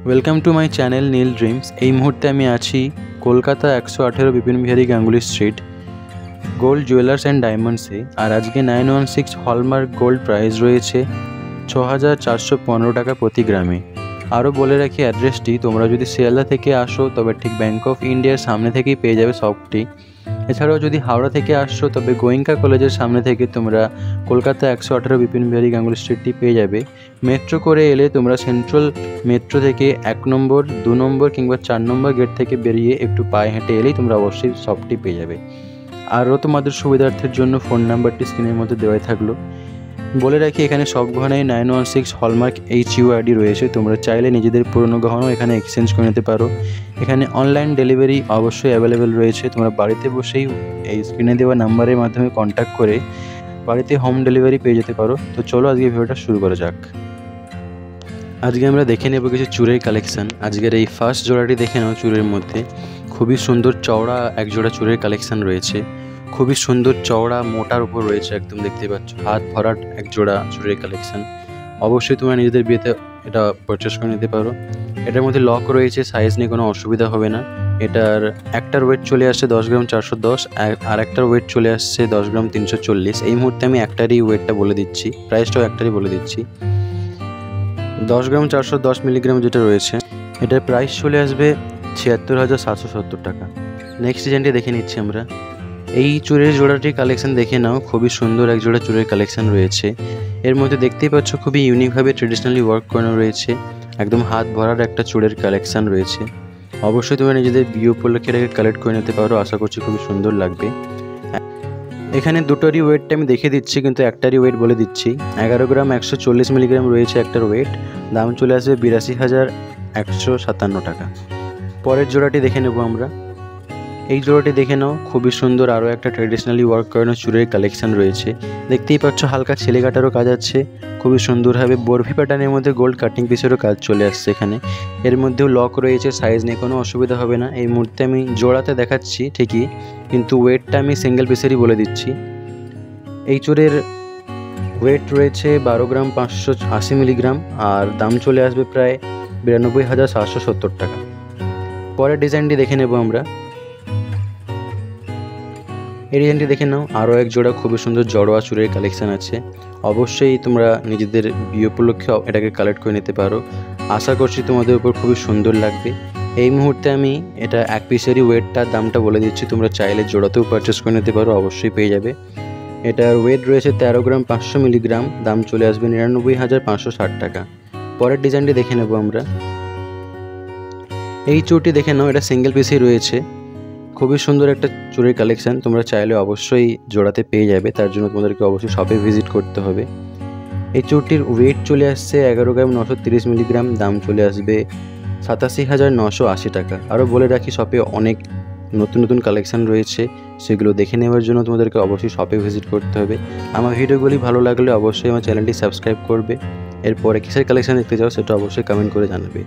Welcome to my channel Neel dreams. এই মুহূর্তে আমি আছি Kolkata 118 Bipin Behari Ganguly street gold jewellers and ডায়মন্ডসে। আর আজকে 916 হলমার্ক গোল্ড প্রাইস রয়েছে 6415 টাকা প্রতি গ্রামে। আরও বলে রাখি অ্যাড্রেসটি, তোমরা যদি শিয়ালদা থেকে আসো তবে ঠিক ব্যাঙ্ক অফ ইন্ডিয়ার সামনে থেকেই পেয়ে যাবে শপটি। এছাড়াও যদি হাওড়া থেকে আসছো তবে গোয়েঙ্কা কলেজের সামনে থেকে তোমরা কলকাতা 118 বিপিন বিহারী গাঙ্গুলি স্ট্রিটটি পেয়ে যাবে। মেট্রো করে এলে তোমরা সেন্ট্রাল মেট্রো থেকে 1 নম্বর 2 নম্বর কিংবা 4 নম্বর গেট থেকে বেরিয়ে একটু পায়ে হেঁটে এলেই তোমরা অবশ্যই শপটি পেয়ে যাবে। আরও তোমাদের সুবিধার্থের জন্য ফোন নাম্বারটি স্ক্রিনের মধ্যে দেওয়াই থাকলো। বলে রাখি এখানে সব গহনায় 916 হলমার্ক HUID রয়েছে। তোমরা চাইলে নিজেদের পুরনো গহনাও এখানে এক্সচেঞ্জ করে নিতে পারো। এখানে অনলাইন ডেলিভারি অবশ্যই অ্যাভেলেবেল রয়েছে। তোমরা বাড়িতে বসেই এই স্ক্রিনে দেওয়া নাম্বারের মাধ্যমে কন্ট্যাক্ট করে বাড়িতে হোম ডেলিভারি পেয়ে যেতে পারো। তো চলো আজকে ভিডিওটা শুরু করা যাক। আজকে আমরা দেখে নেব কিছু চুড়ের কালেকশান। আজকের এই ফার্স্ট জোড়াটি দেখে নাও। চুড়ের মধ্যে খুবই সুন্দর চওড়া এক জোড়া চুড়ের কালেকশান রয়েছে। খুবই সুন্দর চওড়া মোটার উপর রয়েছে, একদম দেখতে পাচ্ছ হাত ভরাট এক জোড়া চুড়ের কালেকশান। অবশ্যই তোমরা নিজেদের বিয়েতে এটা পারচেস করে নিতে পারো। এটার মধ্যে লক রয়েছে, সাইজ নিয়ে কোনো অসুবিধা হবে না। এটার একটার ওয়েট চলে আসছে 10 গ্রাম 410, আর একটার ওয়েট চলে আসছে 10 গ্রাম 340। এই মুহূর্তে আমি একটারই ওয়েটটা বলে দিচ্ছি, প্রাইসটাও একটারই বলে দিচ্ছি। 10 গ্রাম 410 মিলিগ্রাম যেটা রয়েছে এটার প্রাইস চলে আসবে ৭৬,৭৭০ টাকা। নেক্সট ডিজাইনটি দেখে নিচ্ছি আমরা। এই চুড়ের জোড়াটির কালেকশান দেখে নাও। খুবই সুন্দর এক জোড়া চুড়ের কালেকশান রয়েছে। এর মধ্যে দেখতেই পাচ্ছ খুবই ইউনিকভাবে ট্রেডিশনালি ওয়ার্ক করানো রয়েছে। একদম হাত ভরার একটা চুড়ের কালেকশান রয়েছে। অবশ্যই তোমরা নিজেদের বিয়ে উপলক্ষে এটাকে কালেক্ট করে নিতে পারো। আশা করছি খুবই সুন্দর লাগবে। এখানে দুটোরই ওয়েটটা আমি দেখে দিচ্ছি, কিন্তু একটারই ওয়েট বলে দিচ্ছি। 11 গ্রাম 140 মিলিগ্রাম রয়েছে একটার ওয়েট। দাম চলে আসবে ৮২,১৫৭ টাকা। পরের জোড়াটি দেখে নেব আমরা। এই জোড়াটি দেখে নাও। খুবই সুন্দর আরও একটা ট্র্যাডিশনালি ওয়ার্ক করানো চুড়ের কালেকশান রয়েছে। দেখতেই পাচ্ছ হালকা ছেলে কাটারও কাজ আছে। খুবই সুন্দরভাবে বরফি প্যাটার্নের মধ্যে গোল্ড কাটিং পিসেরও কাজ চলে আসছে এখানে। এর মধ্যেও লক রয়েছে, সাইজ নিয়ে কোনো অসুবিধা হবে না। এই মুহূর্তে আমি জোড়াতে দেখাচ্ছি ঠিকই, কিন্তু ওয়েটটা আমি সিঙ্গেল পিসেরই বলে দিচ্ছি। এই চুড়ের ওয়েট রয়েছে 12 গ্রাম 580 মিলিগ্রাম, আর দাম চলে আসবে প্রায় ৯২,৭৭০ টাকা। পরের ডিজাইনটি দেখে নেব আমরা। এই ডিজাইনটি দেখে নাও। আরও এক জোড়া খুবই সুন্দর জড়োয়া চুড়ের কালেকশান আছে। অবশ্যই তোমরা নিজেদের বিয়ে উপলক্ষে এটাকে কালেক্ট করে নিতে পারো। আশা করছি তোমাদের উপর খুবই সুন্দর লাগবে। এই মুহূর্তে আমি এটা এক পিসেরই ওয়েটটার দামটা বলে দিচ্ছি। তোমরা চাইলে জোড়াতেও পারচেস করে নিতে পারো, অবশ্যই পেয়ে যাবে। এটার ওয়েট রয়েছে 13 গ্রাম 500 মিলিগ্রাম। দাম চলে আসবে ৯৯,৫৬০ টাকা। পরের ডিজাইনটি দেখে নেব আমরা। এই চুড়টি দেখে নাও। এটা সিঙ্গেল পিসেই রয়েছে। খুবই সুন্দর একটা চুড়ির কালেকশান। তোমরা চাইলে অবশ্যই জোড়াতে পেয়ে যাবে, তার জন্য তোমাদেরকে অবশ্যই শপে ভিজিট করতে হবে। এই চুড়টির ওয়েট চলে আসছে 11 গ্রাম 930 মিলিগ্রাম। দাম চলে আসবে ৮৭,৯৮০ টাকা। আরও বলে রাখি শপে অনেক নতুন নতুন কালেকশান রয়েছে, সেগুলো দেখে নেওয়ার জন্য তোমাদেরকে অবশ্যই শপে ভিজিট করতে হবে। আমার ভিডিওগুলি ভালো লাগলে অবশ্যই আমার চ্যানেলটি সাবস্ক্রাইব করবে। এরপরে কিসের কালেকশান দেখতে চাও সেটা অবশ্যই কমেন্ট করে জানাবে।